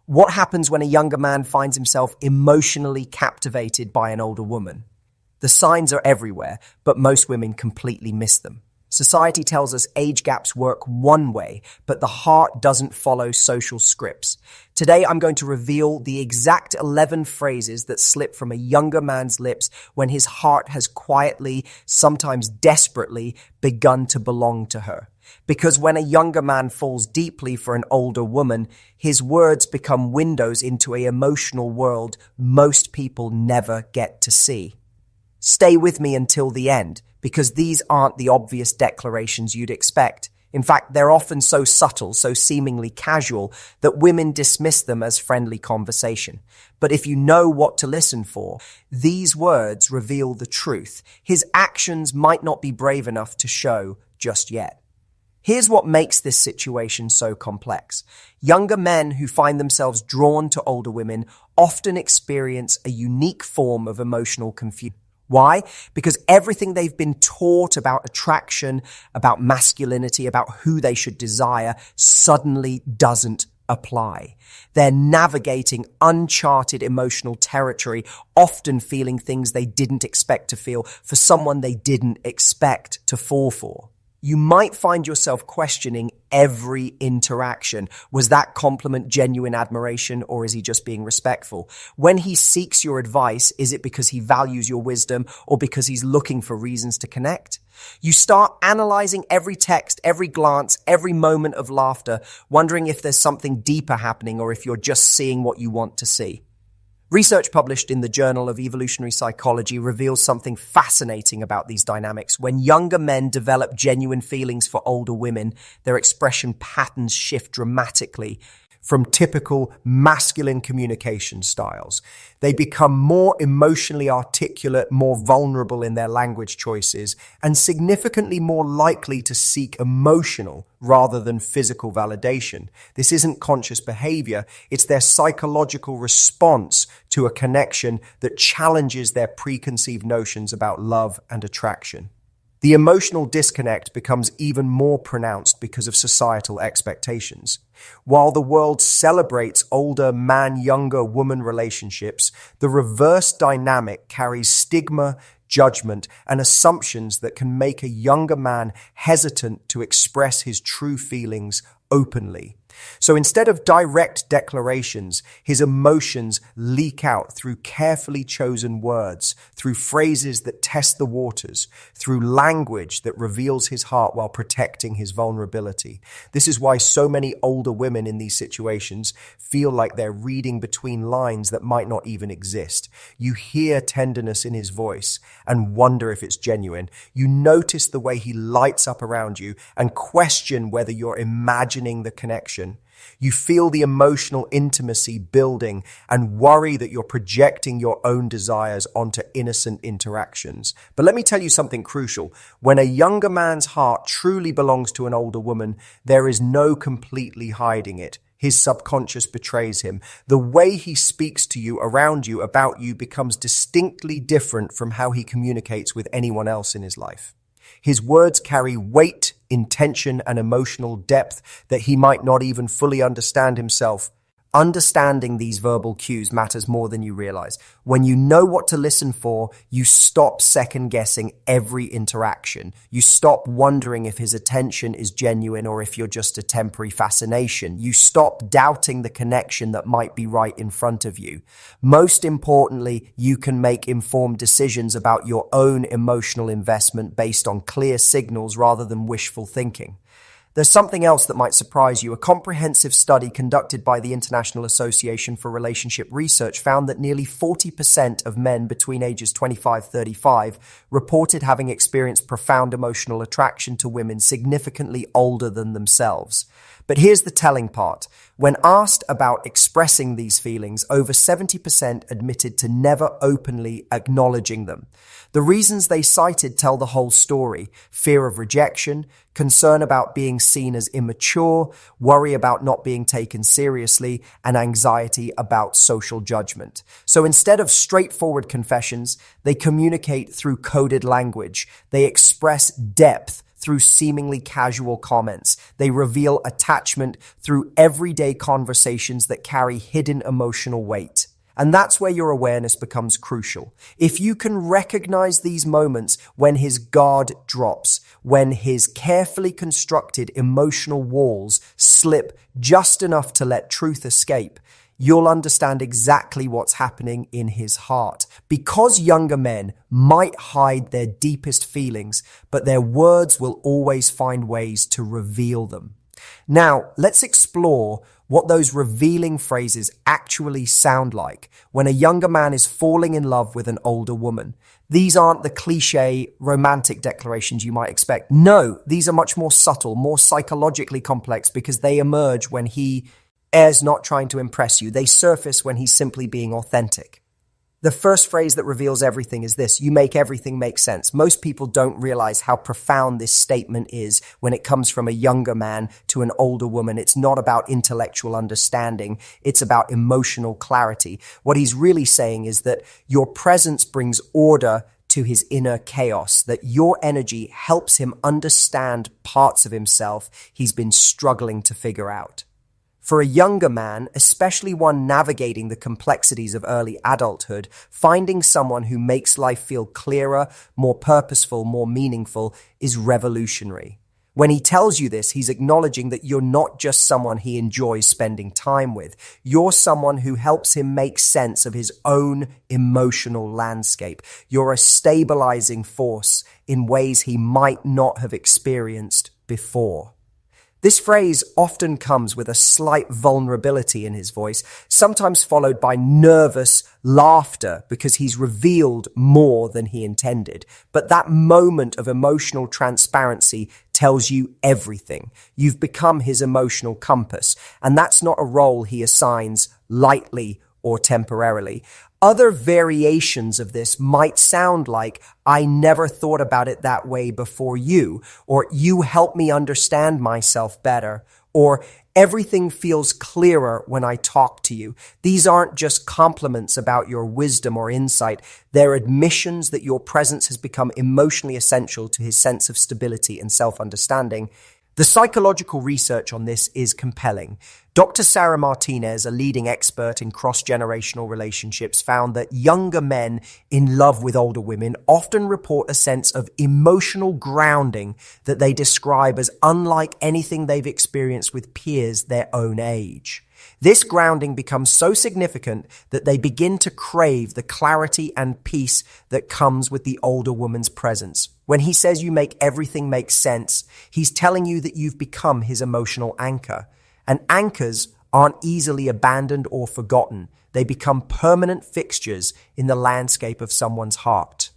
What happens when a younger man finds himself emotionally captivated by an older woman? The signs are everywhere, but most women completely miss them. Society tells us age gaps work one way, but the heart doesn't follow social scripts. Today, I'm going to reveal the exact 11 phrases that slip from a younger man's lips when his heart has quietly, sometimes desperately, begun to belong to her. Because when a younger man falls deeply for an older woman, his words become windows into an emotional world most people never get to see. Stay with me until the end, because these aren't the obvious declarations you'd expect. In fact, they're often so subtle, so seemingly casual, that women dismiss them as friendly conversation. But if you know what to listen for, these words reveal the truth. His actions might not be brave enough to show just yet. Here's what makes this situation so complex. Younger men who find themselves drawn to older women often experience a unique form of emotional confusion. Why? Because everything they've been taught about attraction, about masculinity, about who they should desire, suddenly doesn't apply. They're navigating uncharted emotional territory, often feeling things they didn't expect to feel for someone they didn't expect to fall for. You might find yourself questioning every interaction. Was that compliment genuine admiration, or is he just being respectful? When he seeks your advice, is it because he values your wisdom or because he's looking for reasons to connect? You start analyzing every text, every glance, every moment of laughter, wondering if there's something deeper happening or if you're just seeing what you want to see. Research published in the Journal of Evolutionary Psychology reveals something fascinating about these dynamics. When younger men develop genuine feelings for older women, their expression patterns shift dramatically from typical masculine communication styles. They become more emotionally articulate, more vulnerable in their language choices, and significantly more likely to seek emotional rather than physical validation. This isn't conscious behavior, it's their psychological response to a connection that challenges their preconceived notions about love and attraction. The emotional disconnect becomes even more pronounced because of societal expectations. While the world celebrates older man-younger woman relationships, the reverse dynamic carries stigma, judgment, and assumptions that can make a younger man hesitant to express his true feelings openly. So instead of direct declarations, his emotions leak out through carefully chosen words, through phrases that test the waters, through language that reveals his heart while protecting his vulnerability. This is why so many older women in these situations feel like they're reading between lines that might not even exist. You hear tenderness in his voice and wonder if it's genuine. You notice the way he lights up around you and question whether you're imagining the connection. You feel the emotional intimacy building and worry that you're projecting your own desires onto innocent interactions. But let me tell you something crucial. When a younger man's heart truly belongs to an older woman, there is no completely hiding it. His subconscious betrays him. The way he speaks to you, around you, about you becomes distinctly different from how he communicates with anyone else in his life. His words carry weight, intention, and emotional depth that he might not even fully understand himself. Understanding these verbal cues matters more than you realize. When you know what to listen for, you stop second-guessing every interaction. You stop wondering if his attention is genuine or if you're just a temporary fascination. You stop doubting the connection that might be right in front of you. Most importantly, you can make informed decisions about your own emotional investment based on clear signals rather than wishful thinking. There's something else that might surprise you. A comprehensive study conducted by the International Association for Relationship Research found that nearly 40% of men between ages 25-35 reported having experienced profound emotional attraction to women significantly older than themselves. But here's the telling part. When asked about expressing these feelings, over 70% admitted to never openly acknowledging them. The reasons they cited tell the whole story: fear of rejection, concern about being seen as immature, worry about not being taken seriously, and anxiety about social judgment. So instead of straightforward confessions, they communicate through coded language. They express depth through seemingly casual comments. They reveal attachment through everyday conversations that carry hidden emotional weight. And that's where your awareness becomes crucial. If you can recognize these moments when his guard drops, when his carefully constructed emotional walls slip just enough to let truth escape, you'll understand exactly what's happening in his heart. Because younger men might hide their deepest feelings, but their words will always find ways to reveal them. Now, let's explore what those revealing phrases actually sound like when a younger man is falling in love with an older woman. These aren't the cliche romantic declarations you might expect. No, these are much more subtle, more psychologically complex because they emerge when he is not trying to impress you. They surface when he's simply being authentic. The first phrase that reveals everything is this: you make everything make sense. Most people don't realize how profound this statement is when it comes from a younger man to an older woman. It's not about intellectual understanding. It's about emotional clarity. What he's really saying is that your presence brings order to his inner chaos, that your energy helps him understand parts of himself he's been struggling to figure out. For a younger man, especially one navigating the complexities of early adulthood, finding someone who makes life feel clearer, more purposeful, more meaningful is revolutionary. When he tells you this, he's acknowledging that you're not just someone he enjoys spending time with. You're someone who helps him make sense of his own emotional landscape. You're a stabilizing force in ways he might not have experienced before. This phrase often comes with a slight vulnerability in his voice, sometimes followed by nervous laughter because he's revealed more than he intended. But that moment of emotional transparency tells you everything. You've become his emotional compass, and that's not a role he assigns lightly or temporarily. Other variations of this might sound like, I never thought about it that way before you, or you help me understand myself better, or everything feels clearer when I talk to you. These aren't just compliments about your wisdom or insight. They're admissions that your presence has become emotionally essential to his sense of stability and self-understanding. The psychological research on this is compelling. Dr. Sarah Martinez, a leading expert in cross-generational relationships, found that younger men in love with older women often report a sense of emotional grounding that they describe as unlike anything they've experienced with peers their own age. This grounding becomes so significant that they begin to crave the clarity and peace that comes with the older woman's presence. When he says you make everything make sense, he's telling you that you've become his emotional anchor. And anchors aren't easily abandoned or forgotten. They become permanent fixtures in the landscape of someone's heart.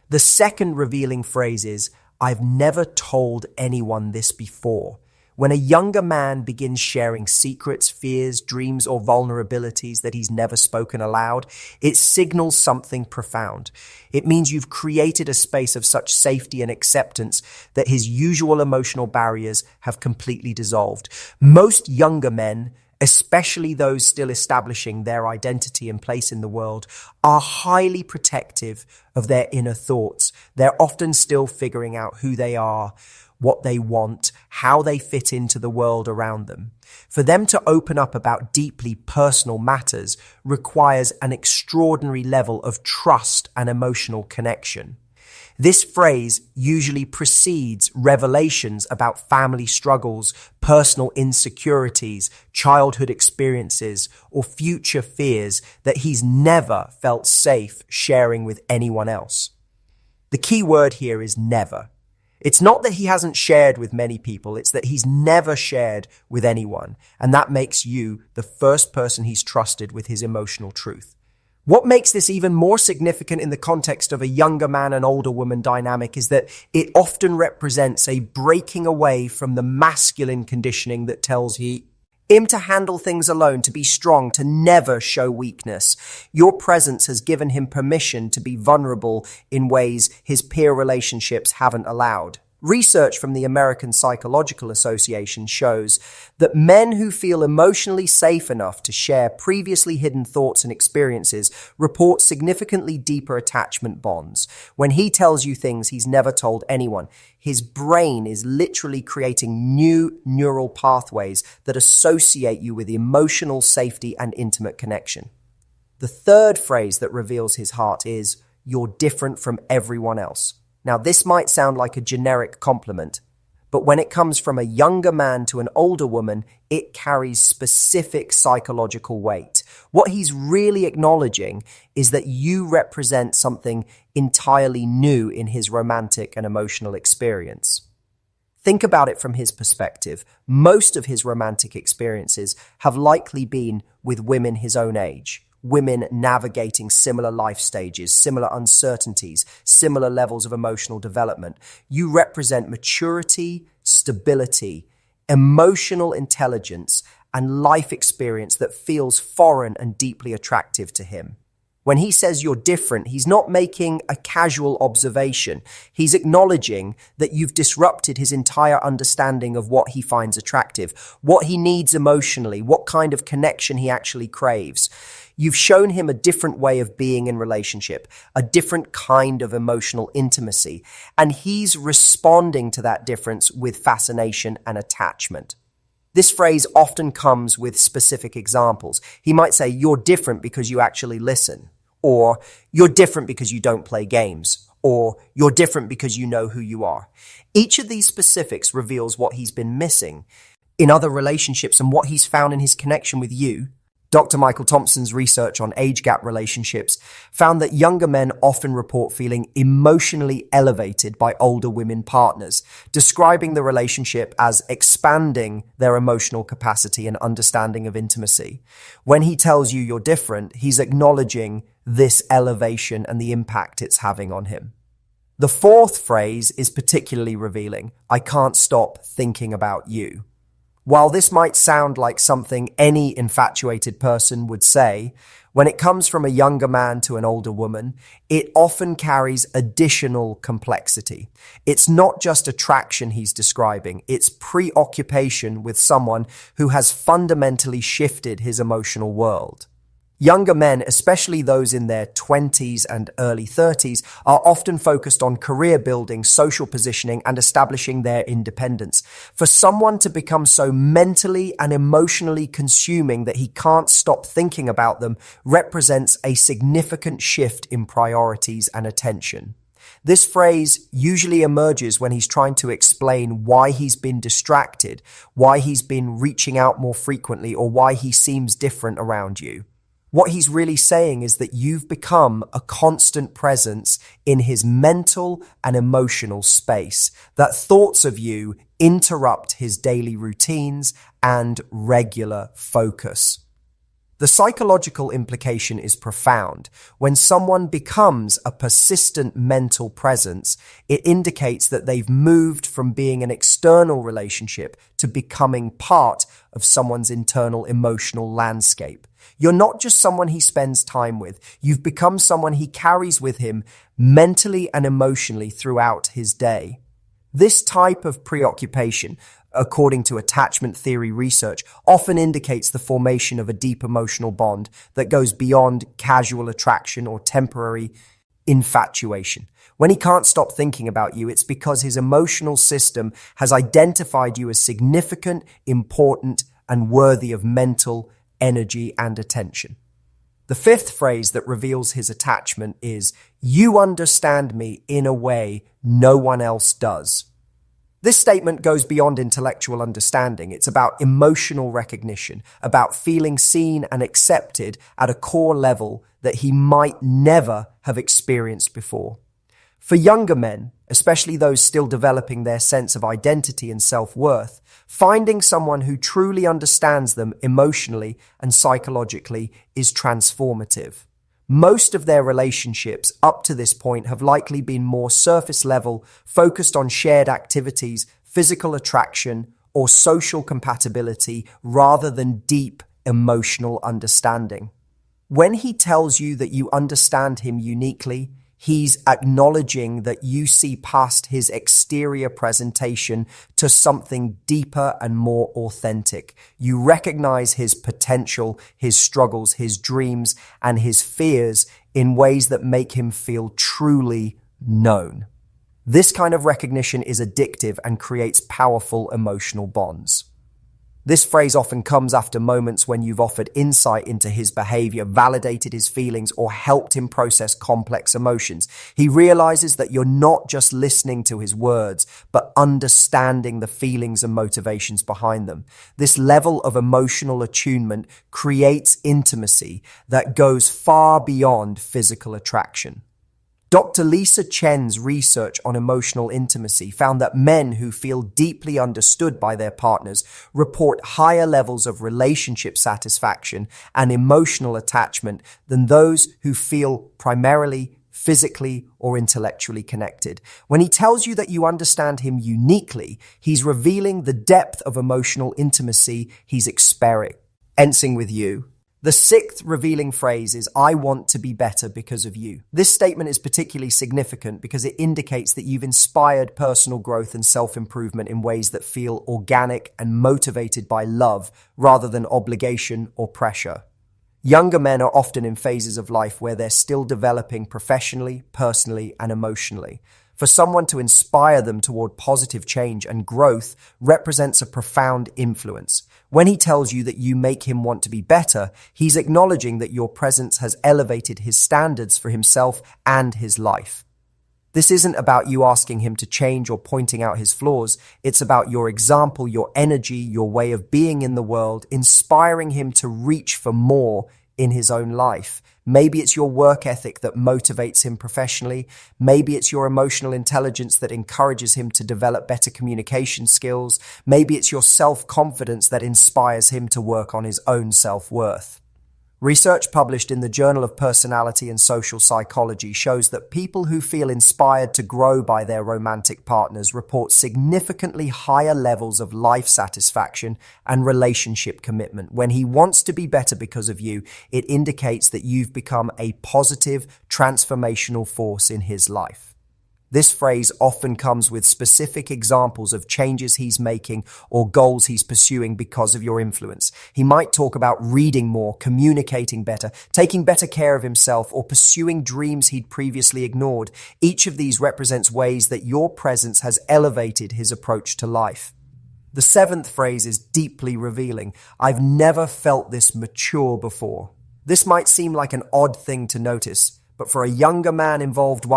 The second revealing phrase is, I've never told anyone this before. When a younger man begins sharing secrets, fears, dreams, or vulnerabilities that he's never spoken aloud, it signals something profound. It means you've created a space of such safety and acceptance that his usual emotional barriers have completely dissolved. Most younger men, especially those still establishing their identity and place in the world, are highly protective of their inner thoughts. They're often still figuring out who they are, what they want, how they fit into the world around them. For them to open up about deeply personal matters requires an extraordinary level of trust and emotional connection. This phrase usually precedes revelations about family struggles, personal insecurities, childhood experiences, or future fears that he's never felt safe sharing with anyone else. The key word here is never. It's not that he hasn't shared with many people, it's that he's never shared with anyone, and that makes you the first person he's trusted with his emotional truth. What makes this even more significant in the context of a younger man and older woman dynamic is that it often represents a breaking away from the masculine conditioning that tells him to handle things alone, to be strong, to never show weakness. Your presence has given him permission to be vulnerable in ways his peer relationships haven't allowed. Research from the American Psychological Association shows that men who feel emotionally safe enough to share previously hidden thoughts and experiences report significantly deeper attachment bonds. When he tells you things he's never told anyone, his brain is literally creating new neural pathways that associate you with emotional safety and intimate connection. The third phrase that reveals his heart is, "You're different from everyone else." Now, this might sound like a generic compliment, but when it comes from a younger man to an older woman, it carries specific psychological weight. What he's really acknowledging is that you represent something entirely new in his romantic and emotional experience. Think about it from his perspective. Most of his romantic experiences have likely been with women his own age. Women navigating similar life stages, similar uncertainties, similar levels of emotional development. You represent maturity, stability, emotional intelligence, and life experience that feels foreign and deeply attractive to him. When he says you're different, he's not making a casual observation. He's acknowledging that you've disrupted his entire understanding of what he finds attractive, what he needs emotionally, what kind of connection he actually craves. You've shown him a different way of being in relationship, a different kind of emotional intimacy, and he's responding to that difference with fascination and attachment. This phrase often comes with specific examples. He might say, "You're different because you actually listen," or "You're different because you don't play games," or "You're different because you know who you are." Each of these specifics reveals what he's been missing in other relationships and what he's found in his connection with you. Dr. Michael Thompson's research on age gap relationships found that younger men often report feeling emotionally elevated by older women partners, describing the relationship as expanding their emotional capacity and understanding of intimacy. When he tells you you're different, he's acknowledging this elevation and the impact it's having on him. The fourth phrase is particularly revealing. "I can't stop thinking about you." While this might sound like something any infatuated person would say, when it comes from a younger man to an older woman, it often carries additional complexity. It's not just attraction he's describing, it's preoccupation with someone who has fundamentally shifted his emotional world. Younger men, especially those in their 20s and early 30s, are often focused on career building, social positioning, and establishing their independence. For someone to become so mentally and emotionally consuming that he can't stop thinking about them represents a significant shift in priorities and attention. This phrase usually emerges when he's trying to explain why he's been distracted, why he's been reaching out more frequently, or why he seems different around you. What he's really saying is that you've become a constant presence in his mental and emotional space, that thoughts of you interrupt his daily routines and regular focus. The psychological implication is profound. When someone becomes a persistent mental presence, it indicates that they've moved from being an external relationship to becoming part of someone's internal emotional landscape. You're not just someone he spends time with. You've become someone he carries with him mentally and emotionally throughout his day. This type of preoccupation, according to attachment theory research, often indicates the formation of a deep emotional bond that goes beyond casual attraction or temporary infatuation. When he can't stop thinking about you, it's because his emotional system has identified you as significant, important, and worthy of mental energy and attention. The fifth phrase that reveals his attachment is, "You understand me in a way no one else does." This statement goes beyond intellectual understanding. It's about emotional recognition, about feeling seen and accepted at a core level that he might never have experienced before. For younger men, especially those still developing their sense of identity and self-worth, finding someone who truly understands them emotionally and psychologically is transformative. Most of their relationships up to this point have likely been more surface level, focused on shared activities, physical attraction, or social compatibility rather than deep emotional understanding. When he tells you that you understand him uniquely, He's acknowledging that you see past his exterior presentation to something deeper and more authentic. You recognize his potential, his struggles, his dreams, and his fears in ways that make him feel truly known. This kind of recognition is addictive and creates powerful emotional bonds. This phrase often comes after moments when you've offered insight into his behavior, validated his feelings, or helped him process complex emotions. He realizes that you're not just listening to his words, but understanding the feelings and motivations behind them. This level of emotional attunement creates intimacy that goes far beyond physical attraction. Dr. Lisa Chen's research on emotional intimacy found that men who feel deeply understood by their partners report higher levels of relationship satisfaction and emotional attachment than those who feel primarily physically or intellectually connected. When he tells you that you understand him uniquely, he's revealing the depth of emotional intimacy he's experiencing with you. The sixth revealing phrase is, "I want to be better because of you." This statement is particularly significant because it indicates that you've inspired personal growth and self-improvement in ways that feel organic and motivated by love rather than obligation or pressure. Younger men are often in phases of life where they're still developing professionally, personally, and emotionally. For someone to inspire them toward positive change and growth represents a profound influence. When he tells you that you make him want to be better, he's acknowledging that your presence has elevated his standards for himself and his life. This isn't about you asking him to change or pointing out his flaws. It's about your example, your energy, your way of being in the world, inspiring him to reach for more in his own life. Maybe it's your work ethic that motivates him professionally. Maybe it's your emotional intelligence that encourages him to develop better communication skills. Maybe it's your self-confidence that inspires him to work on his own self-worth. Research published in the Journal of Personality and Social Psychology shows that people who feel inspired to grow by their romantic partners report significantly higher levels of life satisfaction and relationship commitment. When he wants to be better because of you, it indicates that you've become a positive, transformational force in his life. This phrase often comes with specific examples of changes he's making or goals he's pursuing because of your influence. He might talk about reading more, communicating better, taking better care of himself, or pursuing dreams he'd previously ignored. Each of these represents ways that your presence has elevated his approach to life. The seventh phrase is deeply revealing. "I've never felt this mature before." This might seem like an odd thing to notice, but for a younger man involved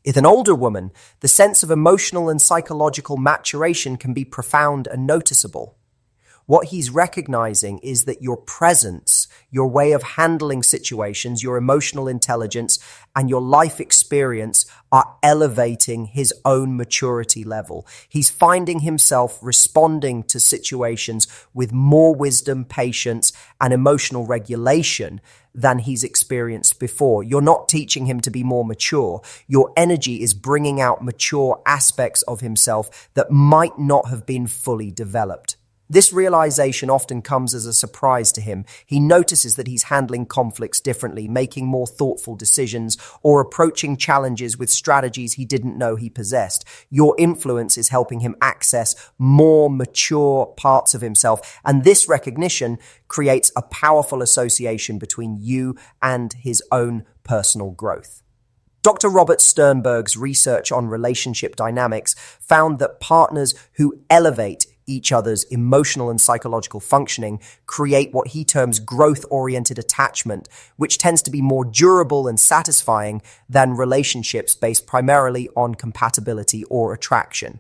with an older woman, the sense of emotional and psychological maturation can be profound and noticeable. What he's recognizing is that your presence, your way of handling situations, your emotional intelligence, and your life experience are elevating his own maturity level. He's finding himself responding to situations with more wisdom, patience, and emotional regulation than he's experienced before. You're not teaching him to be more mature. Your energy is bringing out mature aspects of himself that might not have been fully developed. This realization often comes as a surprise to him. He notices that he's handling conflicts differently, making more thoughtful decisions, or approaching challenges with strategies he didn't know he possessed. Your influence is helping him access more mature parts of himself, and this recognition creates a powerful association between you and his own personal growth. Dr. Robert Sternberg's research on relationship dynamics found that partners who elevate each other's emotional and psychological functioning create what he terms growth-oriented attachment, which tends to be more durable and satisfying than relationships based primarily on compatibility or attraction.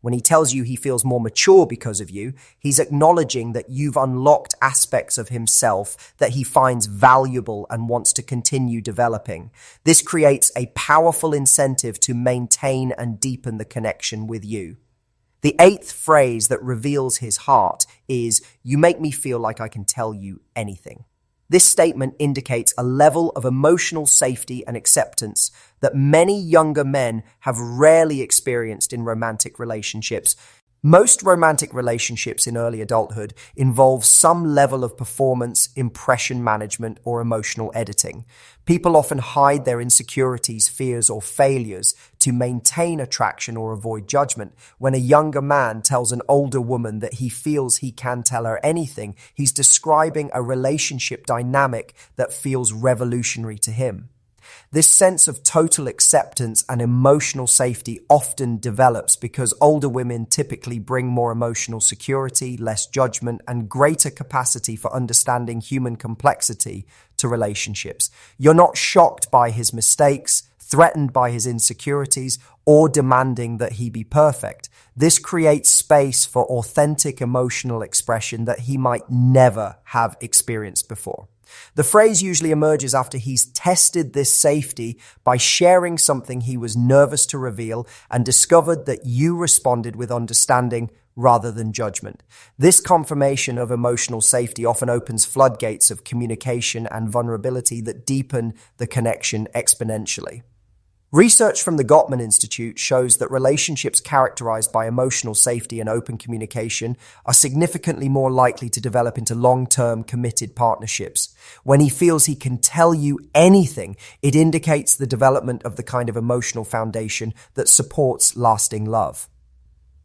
When he tells you he feels more mature because of you, he's acknowledging that you've unlocked aspects of himself that he finds valuable and wants to continue developing. This creates a powerful incentive to maintain and deepen the connection with you. The eighth phrase that reveals his heart is, "You make me feel like I can tell you anything." This statement indicates a level of emotional safety and acceptance that many younger men have rarely experienced in romantic relationships. Most romantic relationships in early adulthood involve some level of performance, impression management, or emotional editing. People often hide their insecurities, fears, or failures to maintain attraction or avoid judgment. When a younger man tells an older woman that he feels he can tell her anything, he's describing a relationship dynamic that feels revolutionary to him. This sense of total acceptance and emotional safety often develops because older women typically bring more emotional security, less judgment, and greater capacity for understanding human complexity to relationships. You're not shocked by his mistakes, threatened by his insecurities, or demanding that he be perfect. This creates space for authentic emotional expression that he might never have experienced before. The phrase usually emerges after he's tested this safety by sharing something he was nervous to reveal and discovered that you responded with understanding rather than judgment. This confirmation of emotional safety often opens floodgates of communication and vulnerability that deepen the connection exponentially. Research from the Gottman Institute shows that relationships characterized by emotional safety and open communication are significantly more likely to develop into long-term committed partnerships. When he feels he can tell you anything, it indicates the development of the kind of emotional foundation that supports lasting love.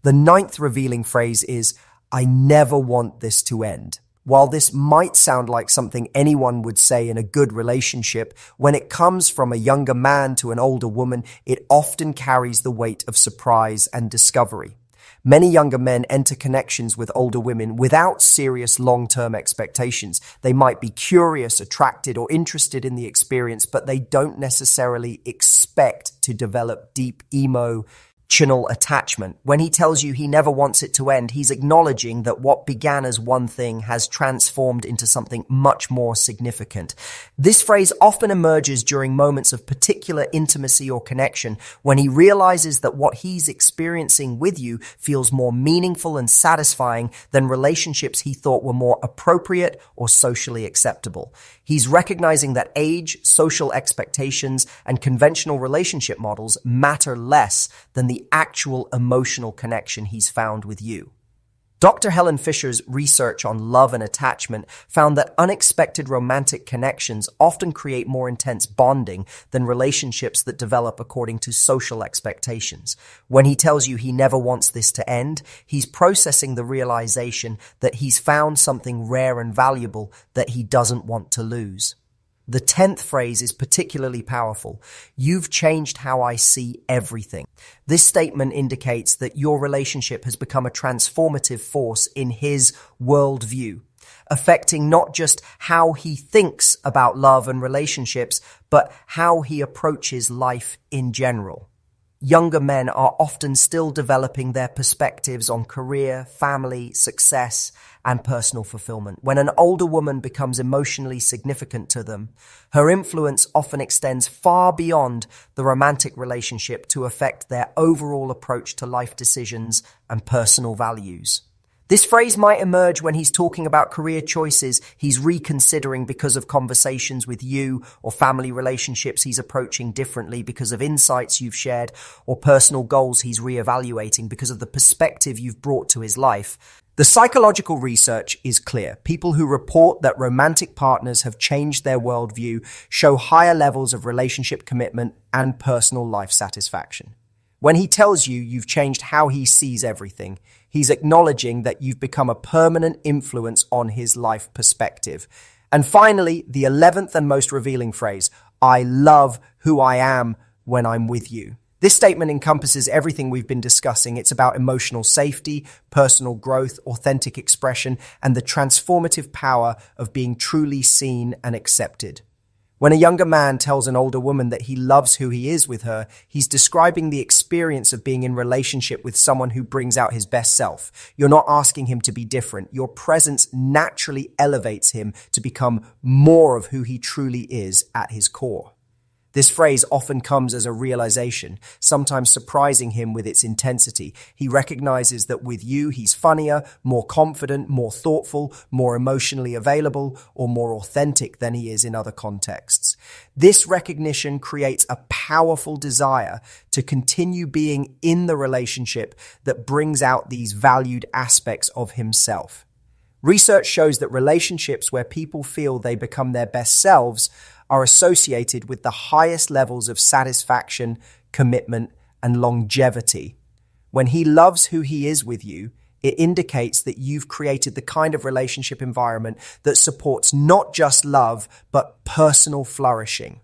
The ninth revealing phrase is, "I never want this to end." While this might sound like something anyone would say in a good relationship, when it comes from a younger man to an older woman, it often carries the weight of surprise and discovery. Many younger men enter connections with older women without serious long-term expectations. They might be curious, attracted, or interested in the experience, but they don't necessarily expect to develop deep emotional attachment. When he tells you he never wants it to end, he's acknowledging that what began as one thing has transformed into something much more significant. This phrase often emerges during moments of particular intimacy or connection, when he realizes that what he's experiencing with you feels more meaningful and satisfying than relationships he thought were more appropriate or socially acceptable. He's recognizing that age, social expectations, and conventional relationship models matter less than the actual emotional connection he's found with you. Dr. Helen Fisher's research on love and attachment found that unexpected romantic connections often create more intense bonding than relationships that develop according to social expectations. When he tells you he never wants this to end, he's processing the realization that he's found something rare and valuable that he doesn't want to lose. The 10th phrase is particularly powerful. "You've changed how I see everything." This statement indicates that your relationship has become a transformative force in his worldview, affecting not just how he thinks about love and relationships, but how he approaches life in general. Younger men are often still developing their perspectives on career, family, success, and personal fulfillment. When an older woman becomes emotionally significant to them, her influence often extends far beyond the romantic relationship to affect their overall approach to life decisions and personal values. This phrase might emerge when he's talking about career choices he's reconsidering because of conversations with you, or family relationships he's approaching differently because of insights you've shared, or personal goals he's reevaluating because of the perspective you've brought to his life. The psychological research is clear. People who report that romantic partners have changed their worldview show higher levels of relationship commitment and personal life satisfaction. When he tells you you've changed how he sees everything, he's acknowledging that you've become a permanent influence on his life perspective. And finally, the 11th and most revealing phrase, "I love who I am when I'm with you." This statement encompasses everything we've been discussing. It's about emotional safety, personal growth, authentic expression, and the transformative power of being truly seen and accepted. When a younger man tells an older woman that he loves who he is with her, he's describing the experience of being in relationship with someone who brings out his best self. You're not asking him to be different. Your presence naturally elevates him to become more of who he truly is at his core. This phrase often comes as a realization, sometimes surprising him with its intensity. He recognizes that with you, he's funnier, more confident, more thoughtful, more emotionally available, or more authentic than he is in other contexts. This recognition creates a powerful desire to continue being in the relationship that brings out these valued aspects of himself. Research shows that relationships where people feel they become their best selves are associated with the highest levels of satisfaction, commitment, and longevity. When he loves who he is with you, it indicates that you've created the kind of relationship environment that supports not just love, but personal flourishing.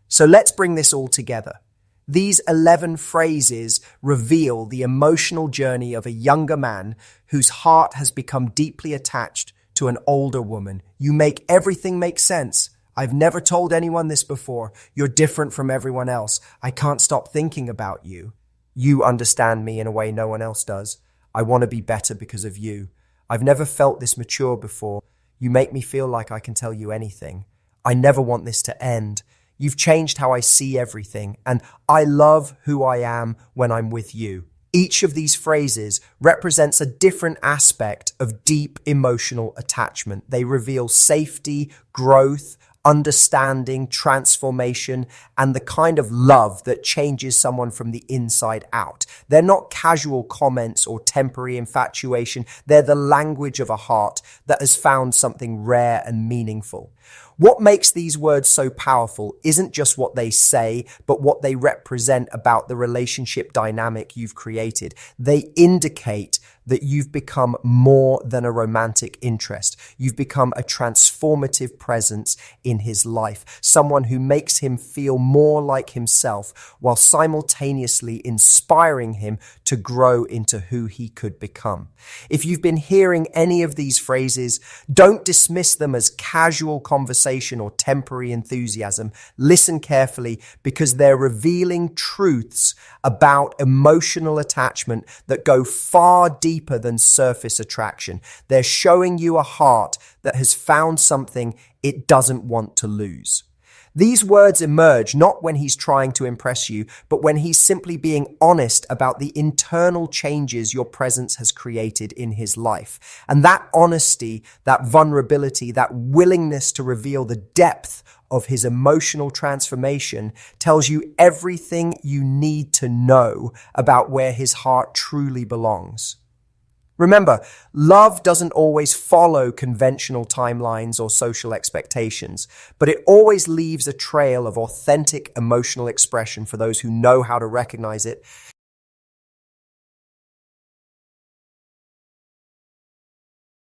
So let's bring this all together. These 11 phrases reveal the emotional journey of a younger man whose heart has become deeply attached to an older woman. You make everything make sense. I've never told anyone this before. You're different from everyone else. I can't stop thinking about you. You understand me in a way no one else does. I want to be better because of you. I've never felt this mature before. You make me feel like I can tell you anything. I never want this to end. You've changed how I see everything, and I love who I am when I'm with you. Each of these phrases represents a different aspect of deep emotional attachment. They reveal safety, growth, understanding, transformation, and the kind of love that changes someone from the inside out. They're not casual comments or temporary infatuation. They're the language of a heart that has found something rare and meaningful. What makes these words so powerful isn't just what they say, but what they represent about the relationship dynamic you've created. They indicate that you've become more than a romantic interest. You've become a transformative presence in his life, someone who makes him feel more like himself while simultaneously inspiring him to grow into who he could become. If you've been hearing any of these phrases, don't dismiss them as casual conversation or temporary enthusiasm. Listen carefully, because they're revealing truths about emotional attachment that go far deeper than surface attraction. They're showing you a heart that has found something it doesn't want to lose. These words emerge not when he's trying to impress you, but when he's simply being honest about the internal changes your presence has created in his life. And that honesty, that vulnerability, that willingness to reveal the depth of his emotional transformation tells you everything you need to know about where his heart truly belongs. Remember, love doesn't always follow conventional timelines or social expectations, but it always leaves a trail of authentic emotional expression for those who know how to recognize it.